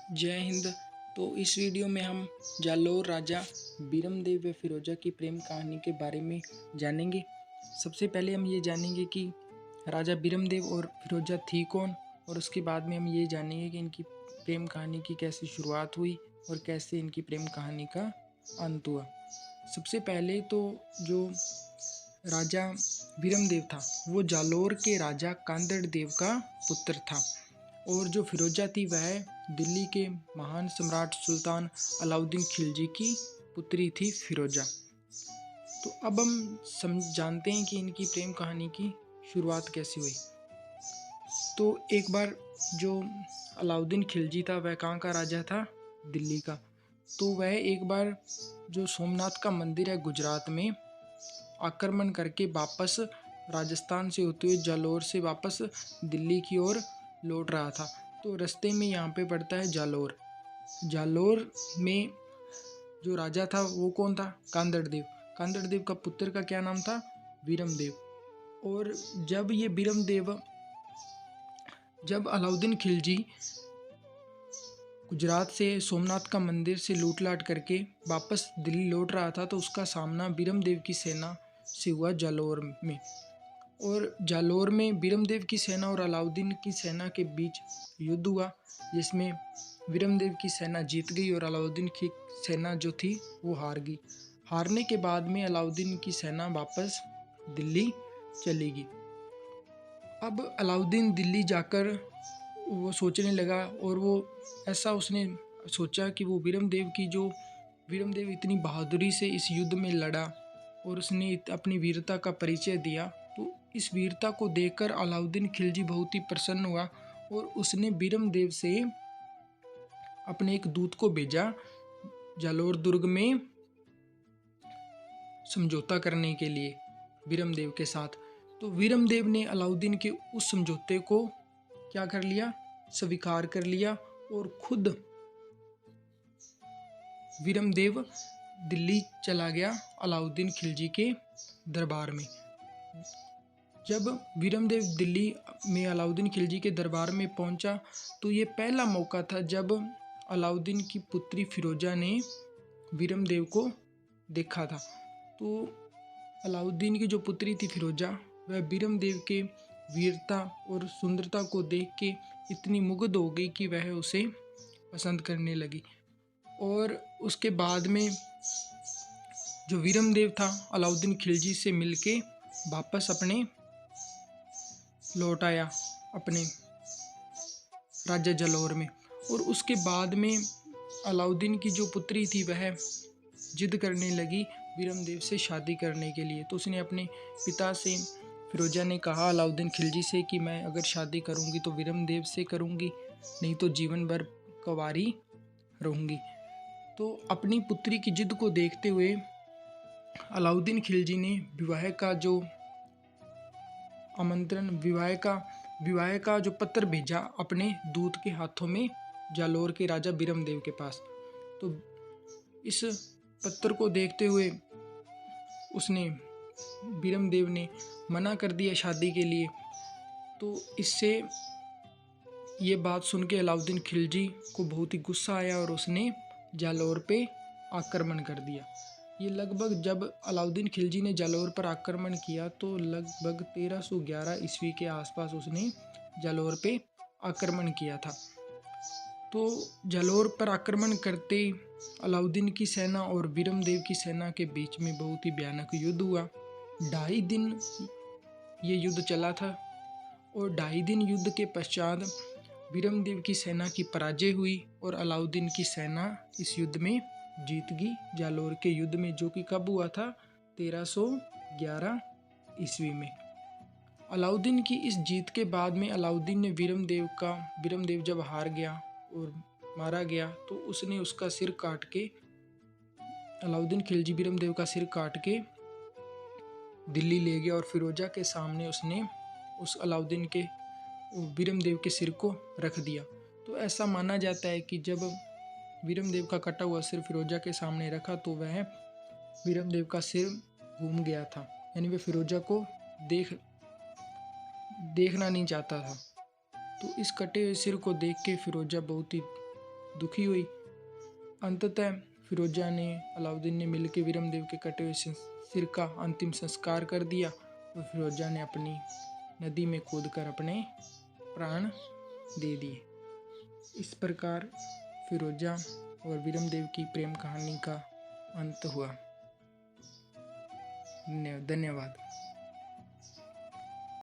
जय हिंद। तो इस वीडियो में हम जालौर राजा बीरमदेव व फिरोजा की प्रेम कहानी के बारे में जानेंगे। सबसे पहले हम ये जानेंगे कि राजा बीरमदेव और फिरोजा थी कौन, और उसके बाद में हम ये जानेंगे कि इनकी प्रेम कहानी की कैसे शुरुआत हुई और कैसे इनकी प्रेम कहानी का अंत हुआ। सबसे पहले तो जो राजा बीरमदेव था वो जालौर के राजा कांदड़ देव का पुत्र था, और जो फिरोजा थी वह दिल्ली के महान सम्राट सुल्तान अलाउद्दीन खिलजी की पुत्री थी फिरोजा। तो अब हम जानते हैं कि इनकी प्रेम कहानी की शुरुआत कैसे हुई। तो एक बार जो अलाउद्दीन खिलजी था वह कहाँ का राजा था? दिल्ली का। तो वह एक बार जो सोमनाथ का मंदिर है गुजरात में आक्रमण करके वापस राजस्थान से होते हुए जालौर से वापस दिल्ली की ओर लौट रहा था। तो रास्ते में यहाँ पे पड़ता है जालौर। जालौर में जो राजा था वो कौन था? कांदड़ देव। कांदड़ देव का पुत्र का क्या नाम था? बीरमदेव। और जब अलाउद्दीन खिलजी गुजरात से सोमनाथ का मंदिर से लूट लाट करके वापस दिल्ली लौट रहा था, तो उसका सामना बीरमदेव की सेना से हुआ जालौर में। और जालौर में बीरमदेव की सेना और अलाउद्दीन की सेना के बीच युद्ध हुआ, जिसमें बीरमदेव की सेना जीत गई और अलाउद्दीन की सेना जो थी वो हार गई। हारने के बाद में अलाउद्दीन की सेना वापस दिल्ली चली गई। अब अलाउद्दीन दिल्ली जाकर वो सोचने लगा, और वो ऐसा उसने सोचा कि वो बीरमदेव इतनी बहादुरी से इस युद्ध में लड़ा और उसने अपनी वीरता का परिचय दिया। तो इस वीरता को देखकर अलाउद्दीन खिलजी बहुत ही प्रसन्न हुआ, और उसने बीरमदेव से अपने एक दूत को भेजा जालौर दुर्ग में समझौता करने के लिए बीरमदेव के साथ। तो बीरमदेव ने अलाउद्दीन के उस समझौते को क्या कर लिया? स्वीकार कर लिया, और खुद बीरमदेव दिल्ली चला गया अलाउद्दीन खिलजी के दरबार में। जब बीरमदेव दिल्ली में अलाउद्दीन खिलजी के दरबार में पहुंचा, तो ये पहला मौका था जब अलाउद्दीन की पुत्री फिरोजा ने बीरमदेव को देखा था। तो अलाउद्दीन की जो पुत्री थी फिरोजा, वह बीरमदेव के वीरता और सुंदरता को देख के इतनी मुग्ध हो गई कि वह उसे पसंद करने लगी। और उसके बाद में जो बीरमदेव था अलाउद्दीन खिलजी से मिलके वापस अपने लौट आया अपने राज्य जालौर में। और उसके बाद में अलाउद्दीन की जो पुत्री थी वह जिद करने लगी बीरमदेव से शादी करने के लिए। तो उसने अपने पिता से, फिरोजा ने कहा अलाउद्दीन खिलजी से कि मैं अगर शादी करूंगी तो बीरमदेव से करूंगी, नहीं तो जीवन भर कुंवारी रहूंगी। तो अपनी पुत्री की जिद को देखते हुए अलाउद्दीन खिलजी ने विवाह का जो आमंत्रण, विवाह का जो पत्र भेजा अपने दूत के हाथों में जालौर के राजा बीरमदेव के पास। तो इस पत्र को देखते हुए बीरमदेव ने मना कर दिया शादी के लिए। तो इससे ये बात सुन के अलाउद्दीन खिलजी को बहुत ही गुस्सा आया और उसने जालौर पे आक्रमण कर दिया। ये लगभग जब अलाउद्दीन खिलजी ने जालौर पर आक्रमण किया तो लगभग 1311 ईस्वी के आसपास उसने जालौर पे आक्रमण किया था। तो जालौर पर आक्रमण करते अलाउद्दीन की सेना और बीरमदेव की सेना के बीच में बहुत ही भयानक युद्ध हुआ। 2.5 दिन ये युद्ध चला था, और 2.5 दिन युद्ध के पश्चात बीरमदेव की सेना की पराजय हुई और अलाउद्दीन की सेना इस युद्ध में जीत गई, जालौर के युद्ध में, जो कि कब हुआ था? 1311 ईस्वी में। अलाउद्दीन की इस जीत के बाद में अलाउद्दीन ने बीरमदेव जब हार गया और मारा गया, तो उसने उसका सिर काट के, अलाउद्दीन खिलजी बीरमदेव का सिर काट के दिल्ली ले गया, और फिरोजा के सामने उसने उस बीरमदेव के सिर को रख दिया। तो ऐसा माना जाता है कि जब बीरमदेव का कटा हुआ सिर फिरोजा के सामने रखा तो वह बीरमदेव का सिर घूम गया था, यानी वह फिरोजा को देखना नहीं चाहता था। तो इस कटे हुए सिर को देख के फिरोजा बहुत ही दुखी हुई। अंततः फिरोजा ने अलाउद्दीन ने मिलकर वीरमदेव के कटे हुए सिर का अंतिम संस्कार कर दिया और फिरोजा ने अपनी नदी में कूदकर अपने प्राण दे दिए। इस प्रकार फिरोजा और वीरमदेव की प्रेम कहानी का अंत हुआ। धन्यवाद।